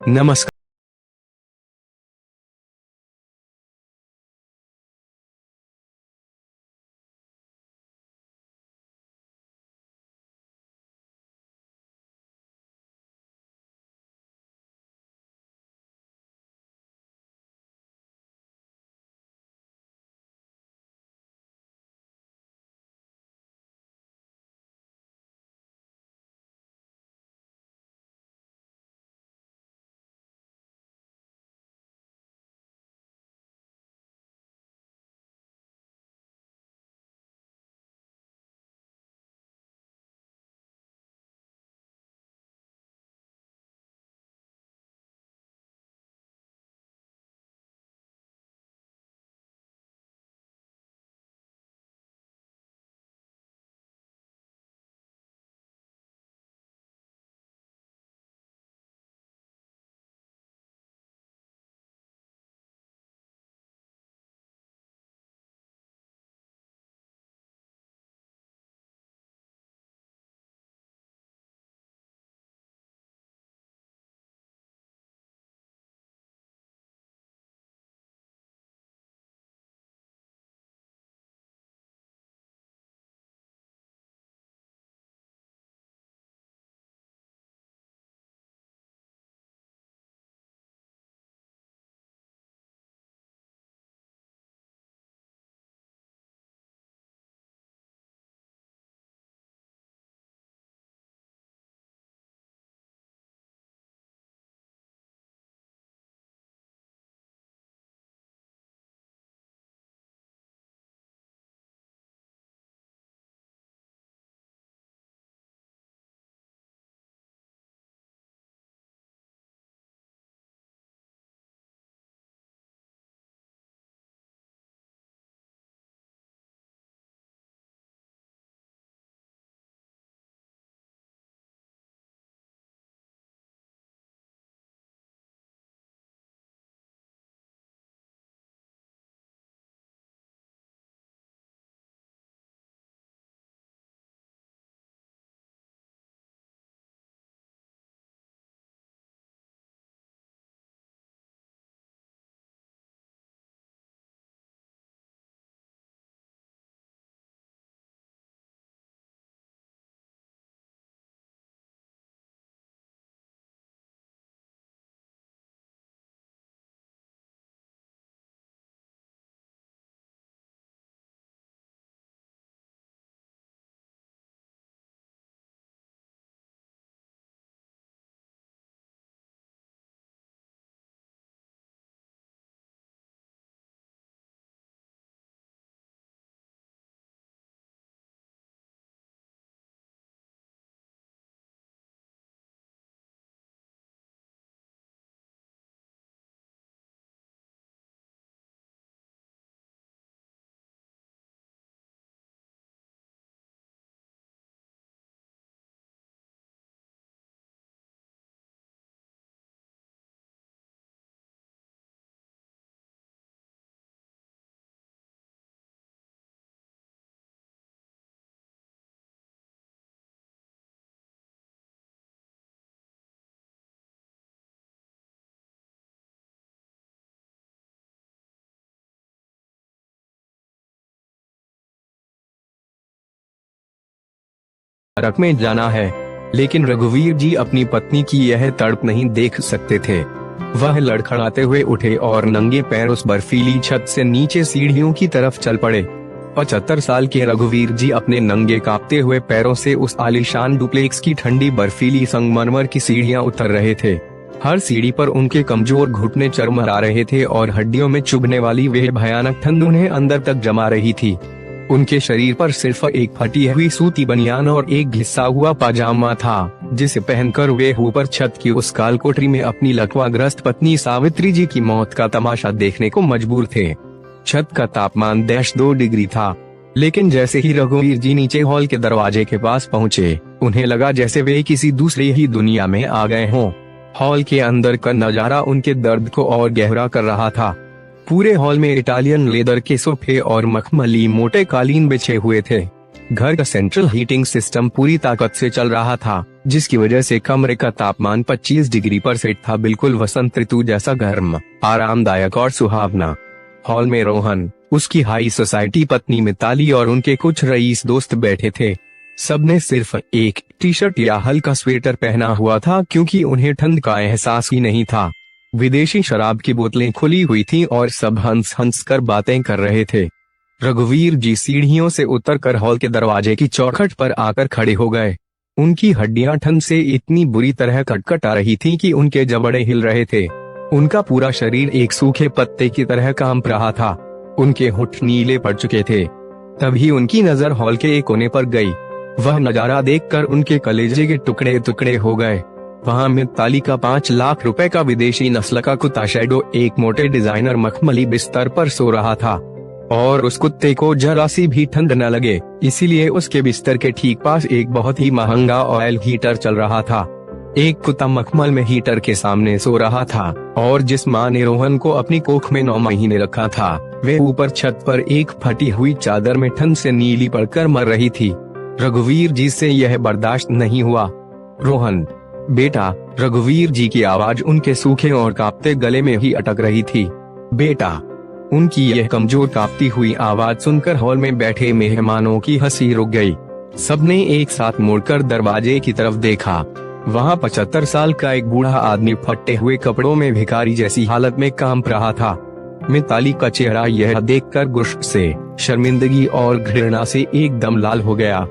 नमस्कार। नरक में जाना है, लेकिन रघुवीर जी अपनी पत्नी की यह तड़प नहीं देख सकते थे। वह लड़खड़ाते हुए उठे और नंगे पैर उस बर्फीली छत से नीचे सीढ़ियों की तरफ चल पड़े। 75 साल के रघुवीर जी अपने नंगे कांपते हुए पैरों से उस आलीशान डुप्लेक्स की ठंडी बर्फीली संगमरमर की सीढ़ियां उतर रहे थे। हर सीढ़ी पर उनके कमजोर घुटने चरमरा रहे थे और हड्डियों में चुभने वाली वह भयानक ठंड उन्हें अंदर तक जमा रही थी। उनके शरीर पर सिर्फ एक फटी हुई सूती बनियान और एक घिसा हुआ पाजामा था, जिसे पहनकर वे ऊपर छत की उस काल कोठरी में अपनी लकवाग्रस्त पत्नी सावित्री जी की मौत का तमाशा देखने को मजबूर थे। छत का तापमान -2 डिग्री था, लेकिन जैसे ही रघुवीर जी नीचे हॉल के दरवाजे के पास पहुँचे, उन्हें लगा जैसे वे किसी दूसरी ही दुनिया में आ गए हों। हॉल के अंदर का नजारा उनके दर्द को और गहरा कर रहा था। पूरे हॉल में इटालियन लेदर के सोफे और मखमली मोटे कालीन बिछे हुए थे। घर का सेंट्रल हीटिंग सिस्टम पूरी ताकत से चल रहा था। जिसकी वजह से कमरे का तापमान 25 डिग्री पर सेट था, बिल्कुल वसंत ऋतु जैसा गर्म, आरामदायक और सुहावना। हॉल में रोहन, उसकी हाई सोसाइटी पत्नी मिताली और उनके कुछ रईस दोस्त बैठे थे। सबने सिर्फ एक टी शर्ट या हल्का स्वेटर पहना हुआ था, क्योंकि उन्हें ठंड का एहसास ही नहीं था। विदेशी शराब की बोतलें खुली हुई थीं और सब हंस हंस कर बातें कर रहे थे। रघुवीर जी सीढ़ियों से उतरकर हॉल के दरवाजे की चौखट पर आकर खड़े हो गए। उनकी हड्डियां ठंड से इतनी बुरी तरह कटकटा रही थीं कि उनके जबड़े हिल रहे थे। उनका पूरा शरीर एक सूखे पत्ते की तरह कांप रहा था। उनके होंठ नीले पड़ चुके थे। तभी उनकी नजर हॉल के एक कोने पर गई। वह नजारा देखकर उनके कलेजे के टुकड़े टुकड़े हो गए। वहाँ मिताली का 5 लाख रुपए का विदेशी नस्ल का कुत्ता शैडो एक मोटे डिजाइनर मखमली बिस्तर पर सो रहा था, और उस कुत्ते को जरा सी भी ठंड न लगे, इसीलिए उसके बिस्तर के ठीक पास एक बहुत ही महंगा ऑयल हीटर चल रहा था। एक कुत्ता मखमल में हीटर के सामने सो रहा था, और जिस माँ ने रोहन को अपनी कोख में 9 महीने रखा था, वे ऊपर छत पर एक फटी हुई चादर में ठंड से नीली पड़कर मर रही थी। रघुवीर जी से यह बर्दाश्त नहीं हुआ। रोहन, बेटा। रघुवीर जी की आवाज उनके सूखे और कांपते गले में ही अटक रही थी। बेटा। उनकी यह कमजोर कांपती हुई आवाज सुनकर हॉल में बैठे मेहमानों की हंसी रुक गई। सबने एक साथ मुड़कर दरवाजे की तरफ देखा। वहाँ 75 साल का एक बूढ़ा आदमी फटे हुए कपड़ों में भिखारी जैसी हालत में कांप रहा था। मिताली का चेहरा यह देखकर गुस्से, शर्मिंदगी और घृणा से एकदम लाल हो गया।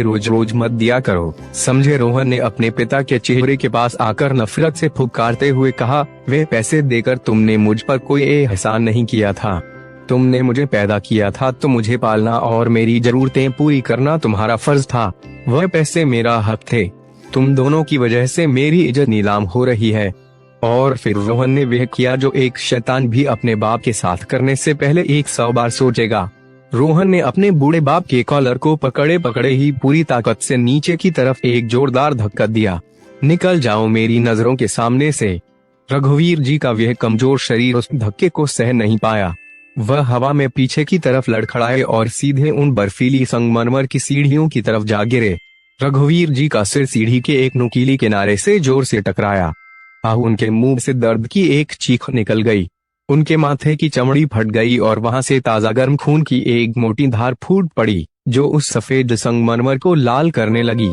रोज रोज मत दिया करो, समझे। रोहन ने अपने पिता के चेहरे के पास आकर नफरत से फुकारते हुए कहा, वे पैसे देकर तुमने मुझ पर कोई एहसान नहीं किया था। तुमने मुझे पैदा किया था तो मुझे पालना और मेरी जरूरतें पूरी करना तुम्हारा फर्ज था। वह पैसे मेरा हक थे। तुम दोनों की वजह से मेरी इज्जत नीलाम हो रही है। और फिर रोहन ने वह किया जो एक शैतान भी अपने बाप के साथ करने से पहले 100 बार सोचेगा। रोहन ने अपने बूढ़े बाप के कॉलर को पकड़े पकड़े ही पूरी ताकत से नीचे की तरफ एक जोरदार धक्का दिया। निकल जाओ मेरी नजरों के सामने से। रघुवीर जी का वह कमजोर शरीर उस धक्के को सह नहीं पाया। वह हवा में पीछे की तरफ लड़खड़ाए और सीधे उन बर्फीली संगमरमर की सीढ़ियों की तरफ जा गिरे। रघुवीर जी का सिर सीढ़ी के एक नुकीली किनारे से जोर से टकराया। उनके मुंह से दर्द की एक चीख निकल गई। उनके माथे की चमड़ी फट गई और वहां से ताजा गर्म खून की एक मोटी धार फूट पड़ी, जो उस सफेद संगमरमर को लाल करने लगी।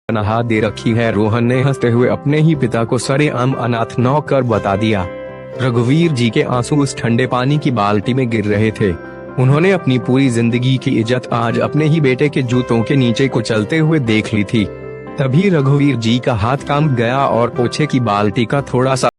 नहा दे रखी है। रोहन ने हंसते हुए अपने ही पिता को सरेआम अनाथ नौकर बता दिया। रघुवीर जी के आंसू उस ठंडे पानी की बाल्टी में गिर रहे थे। उन्होंने अपनी पूरी जिंदगी की इज्जत आज अपने ही बेटे के जूतों के नीचे को चलते हुए देख ली थी। तभी रघुवीर जी का हाथ काम गया और पोछे की बाल्टी का थोड़ा सा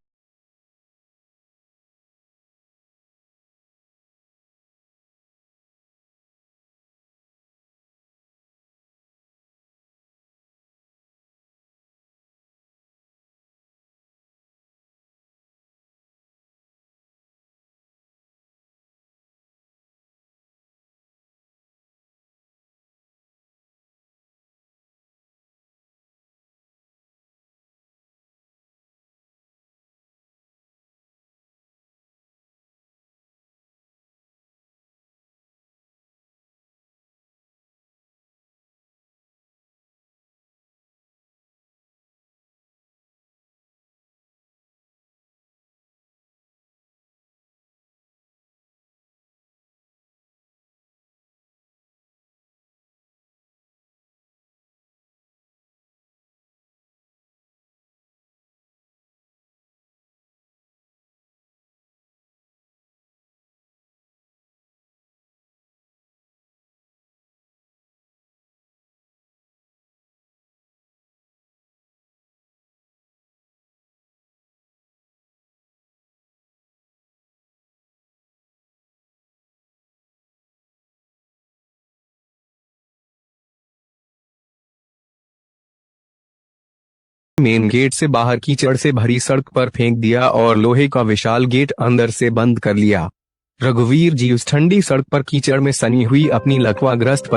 मेन गेट से बाहर कीचड़ से भरी सड़क पर फेंक दिया और लोहे का विशाल गेट अंदर से बंद कर लिया। रघुवीर जी उस ठंडी सड़क पर कीचड़ में सनी हुई अपनी लकवाग्रस्त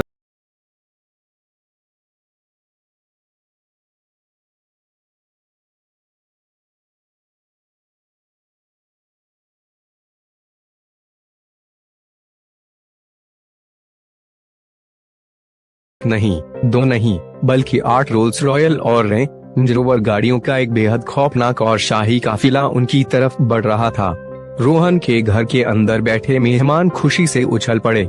नहीं, दो नहीं, बल्कि 8 रोल्स रॉयल और रेंज रोवर गाड़ियों का एक बेहद खौफनाक और शाही काफिला उनकी तरफ बढ़ रहा था। रोहन के घर के अंदर बैठे मेहमान खुशी से उछल पड़े।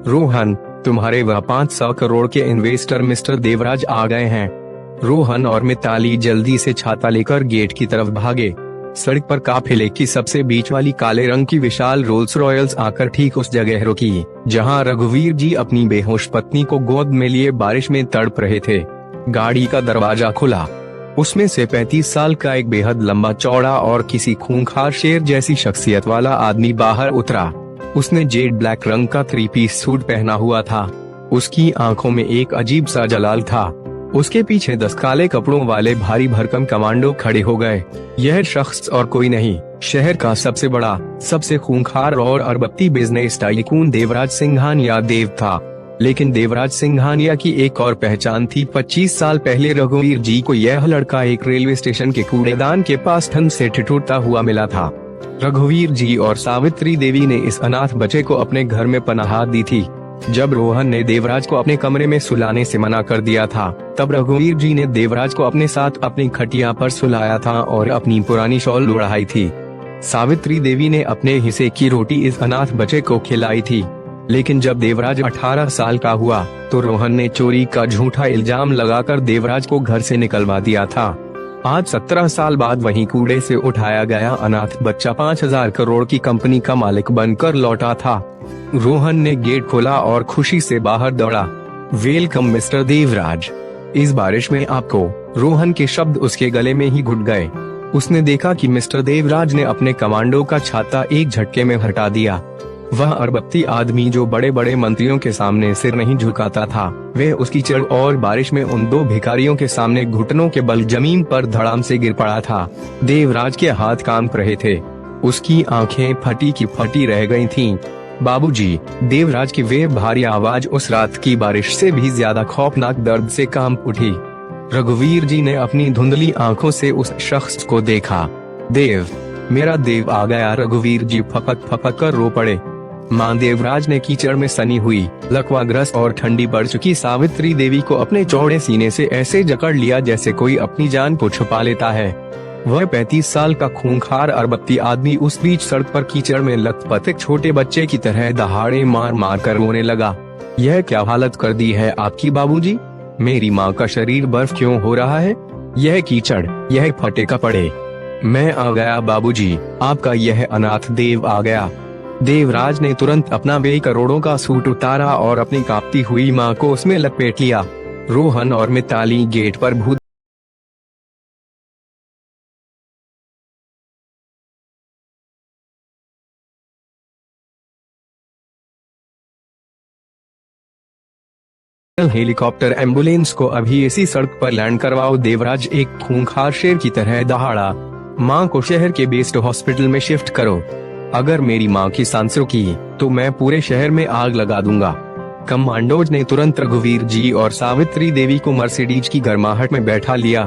रोहन, तुम्हारे वह 500 करोड़ के इन्वेस्टर मिस्टर देवराज आ गए हैं। रोहन और मिताली जल्दी से छाता लेकर गेट की तरफ भागे। सड़क पर काफिले की सबसे बीच वाली काले रंग की विशाल रोल्स रॉयल्स आकर ठीक उस जगह रुकी जहां रघुवीर जी अपनी बेहोश पत्नी को गोद में लिए बारिश में तड़प रहे थे। गाड़ी का दरवाजा खुला। उसमें से 35 साल का एक बेहद लंबा चौड़ा और किसी खूंखार शेर जैसी शख्सियत वाला आदमी बाहर उतरा। उसने जेड ब्लैक रंग का 3 पीस सूट पहना हुआ था। उसकी आंखों में एक अजीब सा जलाल था। उसके पीछे 10 काले कपड़ों वाले भारी भरकम कमांडो खड़े हो गए। यह शख्स और कोई नहीं, शहर का सबसे बड़ा, सबसे खूंखार और अरबपति बिजनेस टाइकून देवराज सिंघानिया देव था। लेकिन देवराज सिंघानिया की एक और पहचान थी। 25 साल पहले रघुवीर जी को यह लड़का एक रेलवे स्टेशन के कूड़ेदान के पास ठंड से ठिठुरता हुआ मिला था। रघुवीर जी और सावित्री देवी ने इस अनाथ बच्चे को अपने घर में पनाह दी थी। जब रोहन ने देवराज को अपने कमरे में सुलाने से मना कर दिया था, तब रघुवीर जी ने देवराज को अपने साथ अपनी खटिया पर सुलाया था और अपनी पुरानी शॉल उड़ाई थी। सावित्री देवी ने अपने हिस्से की रोटी इस अनाथ बच्चे को खिलाई थी। लेकिन जब देवराज 18 साल का हुआ, तो रोहन ने चोरी का झूठा इल्जाम लगाकर देवराज को घर से निकलवा दिया था। आज 17 साल बाद वहीं कूड़े से उठाया गया अनाथ बच्चा 5000 करोड़ की कंपनी का मालिक बनकर लौटा था। रोहन ने गेट खोला और खुशी से बाहर दौड़ा। Welcome mister Devraj. इस बारिश में आपको, रोहन के शब्द उसके गले में ही घुट गए। उसने देखा कि मिस्टर देवराज ने अपने कमांडो का छाता एक झटके में हटा दिया। वह अरबपति आदमी जो बड़े बड़े मंत्रियों के सामने सिर नहीं झुकाता था, वह उसकी कीचड़ और बारिश में उन 2 भिखारियों के सामने घुटनों के बल जमीन पर धड़ाम से गिर पड़ा था। देवराज के हाथ कांप रहे थे। उसकी आंखें फटी की फटी रह गई थीं। बाबूजी, देवराज की वे भारी आवाज उस रात की बारिश से भी ज्यादा खौफनाक दर्द से कांप उठी। रघुवीर जी ने अपनी धुंधली आंखों से उस शख्स को देखा। देव, मेरा देव आ गया। रघुवीर जी फपक फपक कर रो पड़े। मां देवराज ने कीचड़ में सनी हुई, लकवाग्रस्त और ठंडी पड़ चुकी सावित्री देवी को अपने चौड़े सीने से ऐसे जकड़ लिया जैसे कोई अपनी जान को छुपा लेता है। वह 35 साल का खूंखार अरबपति आदमी उस बीच सड़क पर कीचड़ में लथपथ एक छोटे बच्चे की तरह दहाड़े मार मार कर रोने लगा। यह क्या हालत कर दी है आपकी बाबूजी? मेरी माँ का शरीर बर्फ क्यों हो रहा है? यह कीचड़, यह फटे कपड़े। मैं आ गया बाबूजी, आपका यह अनाथ देव आ गया। देवराज ने तुरंत अपना 2 करोड़ों का सूट उतारा और अपनी कांपती हुई माँ को उसमें लपेट लिया। रोहन और मिताली गेट पर भूत हेलीकॉप्टर एम्बुलेंस को अभी इसी सड़क पर लैंड करवाओ। देवराज एक खूंखार शेर की तरह दहाड़ा। माँ को शहर के बेस्ट हॉस्पिटल में शिफ्ट करो। अगर मेरी माँ की सांस रुकी तो मैं पूरे शहर में आग लगा दूंगा। कमांडोज ने तुरंत रघुवीर जी और सावित्री देवी को मर्सिडीज की गर्माहट में बैठा लिया।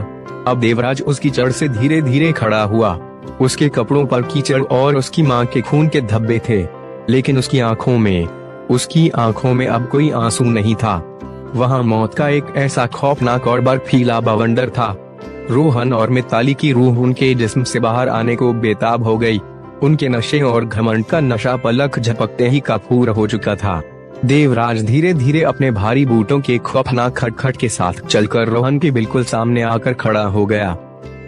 अब देवराज उसकी जड़ से धीरे धीरे खड़ा हुआ। उसके कपड़ों पर कीचड़ और उसकी माँ के खून के धब्बे थे, लेकिन उसकी आंखों में अब कोई आंसू नहीं था। वहाँ मौत का एक ऐसा खौफनाक और बर्फीला बवंडर था। रोहन और मिताली की रूह उनके जिस्म से बाहर आने को बेताब हो गई। उनके नशे और घमंड का नशा पलक झपकते ही कपूर हो चुका था। देवराज धीरे धीरे अपने भारी बूटों के खौफनाक खटखट के साथ चलकर रोहन के बिल्कुल सामने आकर खड़ा हो गया।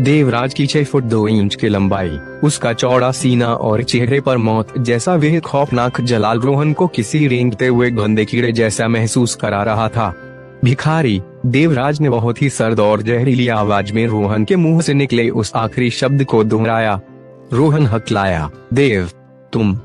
देवराज की 6 फुट 2 इंच की लंबाई, उसका चौड़ा सीना और चेहरे पर मौत जैसा वह खौफनाक जलाल रोहन को किसी रेंगते हुए गंदे कीड़े जैसा महसूस करा रहा था। भिखारी, देवराज ने बहुत ही सर्द और जहरीली आवाज में रोहन के मुंह से निकले उस आखिरी शब्द को दोहराया। रोहन हकलाया, देव, तुम।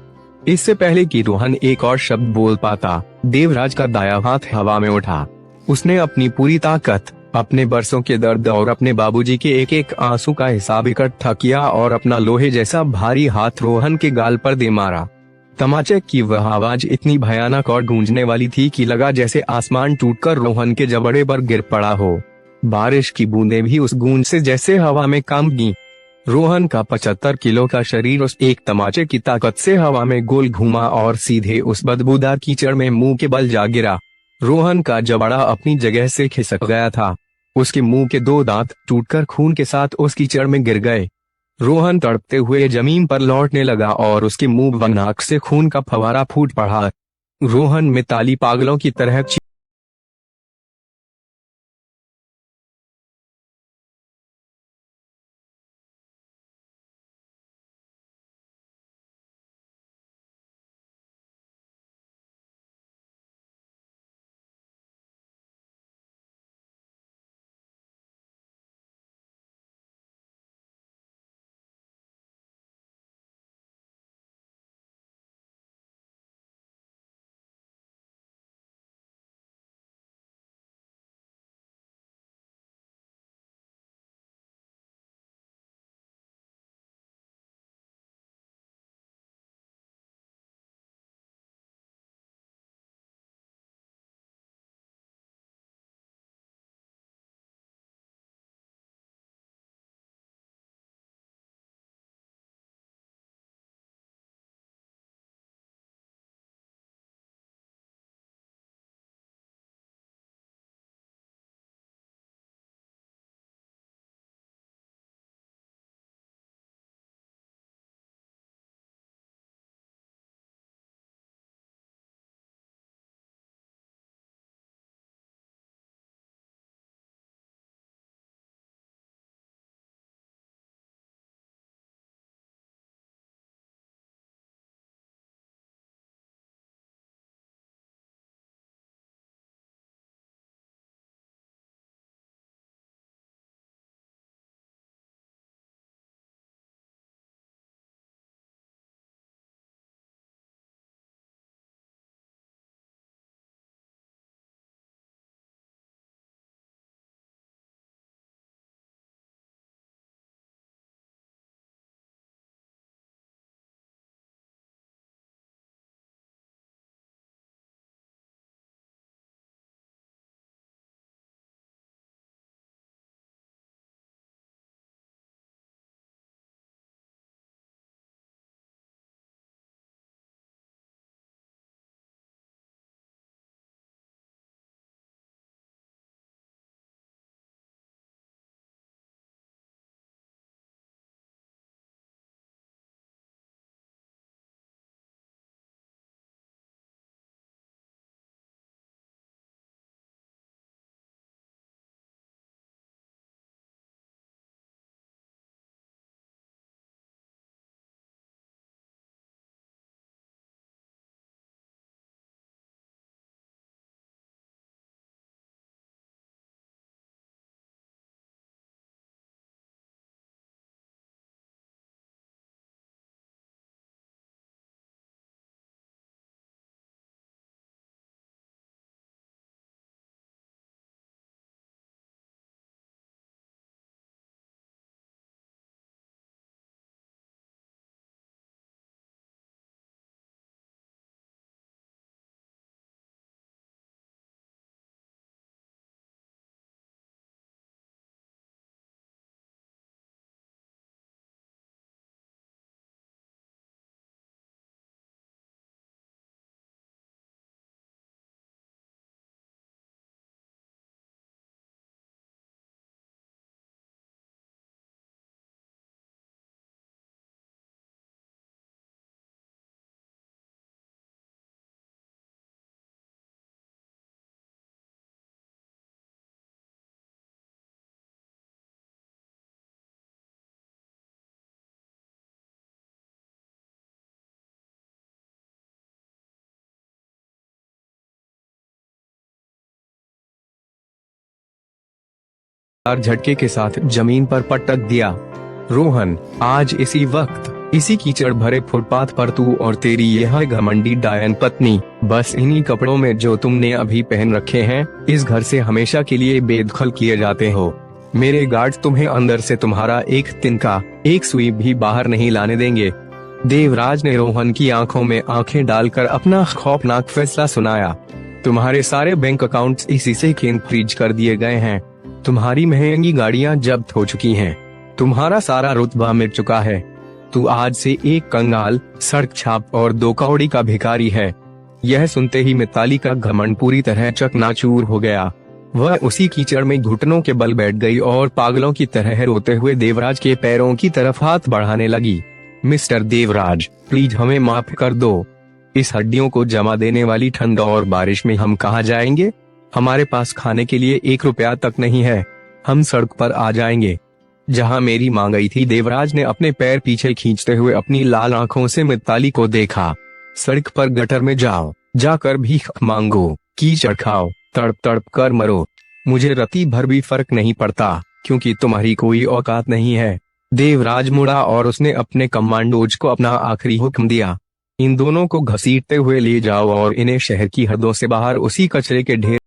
इससे पहले कि रोहन एक और शब्द बोल पाता, देवराज का दायां हाथ हवा में उठा। उसने अपनी पूरी ताकत, अपने बरसों के दर्द और अपने बाबूजी के एक एक आंसू का हिसाब इकट्ठा किया और अपना लोहे जैसा भारी हाथ रोहन के गाल पर दे मारा। तमाचे की वह आवाज इतनी भयानक और गूंजने वाली थी कि लगा जैसे आसमान टूटकर रोहन के जबड़े पर गिर पड़ा हो। बारिश की बूंदें भी उस गूंज से जैसे हवा में कांप गईं। रोहन का 75 किलो का शरीर उस एक तमाचे की ताकत से हवा में गोल घूमा और सीधे उस बदबूदार कीचड़ में मुंह के बल जा गिरा। रोहन का जबड़ा अपनी जगह से खिसक गया था। उसके मुंह के 2 दांत टूटकर खून के साथ उस कीचड़ में गिर गए। रोहन तड़पते हुए जमीन पर लौटने लगा और उसके मुंह व नाक से खून का फवारा फूट पड़ा। रोहन मिताली पागलों की तरह झटके के साथ जमीन पर पटक दिया। रोहन आज इसी वक्त इसी कीचड़ भरे फुटपाथ पर तू और तेरी यह घमंडी डायन पत्नी बस इन्हीं कपड़ों में जो तुमने अभी पहन रखे हैं इस घर से हमेशा के लिए बेदखल किए जाते हो। मेरे गार्ड्स तुम्हें अंदर से तुम्हारा एक तिनका, एक सुई भी बाहर नहीं लाने देंगे। देवराज ने रोहन की आंखों में आंखें डालकर अपना खौफनाक फैसला सुनाया। तुम्हारे सारे बैंक अकाउंट्स इसी से फ्रीज कर दिए गए हैं। तुम्हारी महंगी गाड़ियां जब्त हो चुकी हैं। तुम्हारा सारा रुतबा मिट चुका है। तू आज से एक कंगाल, सड़क छाप और 2 कौड़ी का भिखारी है। यह सुनते ही मिताली का घमंड पूरी तरह चकनाचूर हो गया। वह उसी कीचड़ में घुटनों के बल बैठ गई और पागलों की तरह रोते हुए देवराज के पैरों की तरफ हाथ बढ़ाने लगी। मिस्टर देवराज, प्लीज हमें माफ कर दो। इस हड्डियों को जमा देने वाली ठंड और बारिश में हम कहाँ जाएंगे? हमारे पास खाने के लिए 1 रुपया तक नहीं है। हम सड़क पर आ जाएंगे जहाँ मेरी माँ गई थी। देवराज ने अपने पैर पीछे खींचते हुए अपनी लाल आंखों से मिताली को देखा। सड़क पर गटर में जाओ, जाकर भीख मांगो, कीचड़ खाओ, तड़प तड़प कर मरो। मुझे रत्ती भर भी फर्क नहीं पड़ता, क्योंकि तुम्हारी कोई औकात नहीं है। देवराज मुड़ा और उसने अपने कमांडोज को अपना आखिरी हुक्म दिया। इन दोनों को घसीटते हुए ले जाओ और इन्हें शहर की हदों से बाहर उसी कचरे के ढेर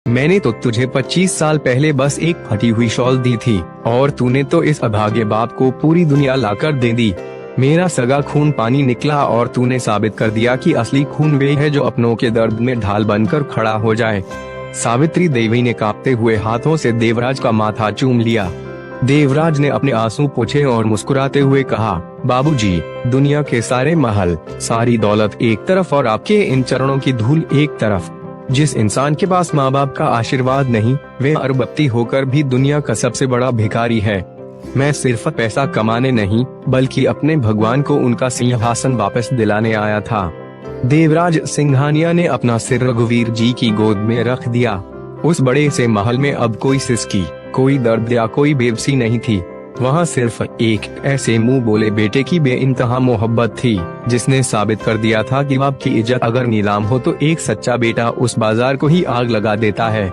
मैंने तो तुझे 25 साल पहले बस एक फटी हुई शॉल दी थी और तूने तो इस अभागे बाप को पूरी दुनिया लाकर दे दी। मेरा सगा खून पानी निकला और तूने साबित कर दिया कि असली खून वे है जो अपनों के दर्द में ढाल बनकर खड़ा हो जाए। सावित्री देवी ने कांपते हुए हाथों से देवराज का माथा चूम लिया। देवराज ने अपने आंसू पोंछे और मुस्कुराते हुए कहा, बाबूजी, दुनिया के सारे महल, सारी दौलत एक तरफ और आपके इन चरणों की धूल एक तरफ। जिस इंसान के पास माँ बाप का आशीर्वाद नहीं, वे अरबपति होकर भी दुनिया का सबसे बड़ा भिखारी है। मैं सिर्फ पैसा कमाने नहीं, बल्कि अपने भगवान को उनका सिंहासन वापस दिलाने आया था। देवराज सिंघानिया ने अपना सिर रघुवीर जी की गोद में रख दिया। उस बड़े से महल में अब कोई सिसकी, कोई दर्द या कोई बेबसी नहीं थी। वहाँ सिर्फ एक ऐसे मुंह बोले बेटे की बेइंतहा मोहब्बत थी, जिसने साबित कर दिया था कि बाप की इज्जत अगर नीलाम हो तो एक सच्चा बेटा उस बाजार को ही आग लगा देता है।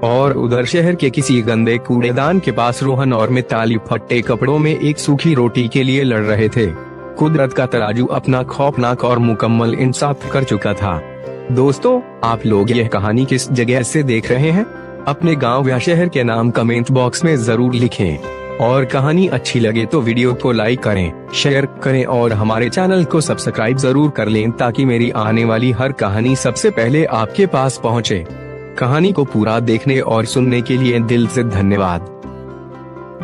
और उधर शहर के किसी गंदे कूड़ेदान के पास रोहन और मिताली फट्टे कपड़ों में एक सूखी रोटी के लिए लड़ रहे थे। कुदरत का तराजू अपना खौफनाक और मुकम्मल इंसाफ कर चुका था। दोस्तों, आप लोग यह कहानी किस जगह से देख रहे हैं? अपने गांव या शहर के नाम कमेंट बॉक्स में जरूर लिखें। और कहानी अच्छी लगे तो वीडियो को लाइक करें, शेयर करें और हमारे चैनल को सब्सक्राइब जरूर कर लें ताकि मेरी आने वाली हर कहानी सबसे पहले आपके पास पहुंचे। कहानी को पूरा देखने और सुनने के लिए दिल से धन्यवाद।